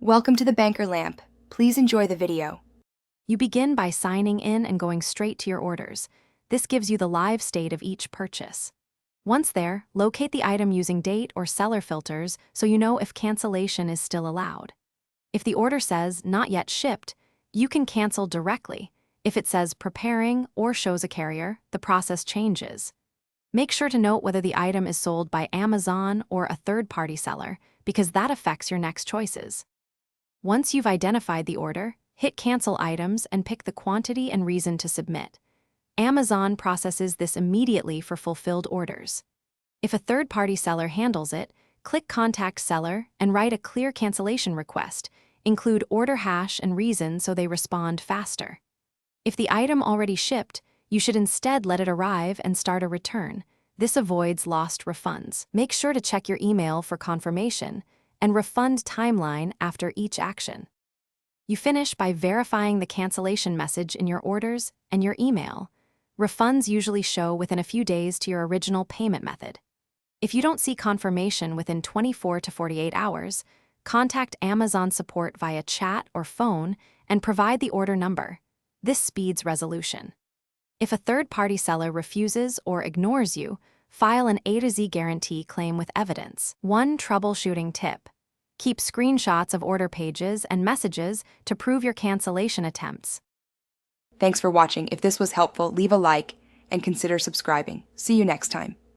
Welcome to the Banker Lamp. Please enjoy the video. You begin by signing in and going straight to your orders. This gives you the live state of each purchase. Once there, locate the item using date or seller filters so you know if cancellation is still allowed. If the order says not yet shipped, you can cancel directly. If it says preparing or shows a carrier, the process changes. Make sure to note whether the item is sold by Amazon or a third-party seller, because that affects your next choices. Once you've identified the order, hit Cancel Items and pick the quantity and reason to submit. Amazon processes this immediately for fulfilled orders. If a third-party seller handles it, click Contact Seller and write a clear cancellation request. Include order hash and reason so they respond faster. If the item already shipped, you should instead let it arrive and start a return. This avoids lost refunds. Make sure to check your email for confirmation and refund timeline after each action. You finish by verifying the cancellation message in your orders and your email. Refunds usually show within a few days to your original payment method. If you don't see confirmation within 24 to 48 hours, contact Amazon support via chat or phone and provide the order number. This speeds resolution. If a third-party seller refuses or ignores you, file an A to Z guarantee claim with evidence. One troubleshooting tip: keep screenshots of order pages and messages to prove your cancellation attempts. Thanks for watching. If this was helpful, leave a like and consider subscribing. See you next time.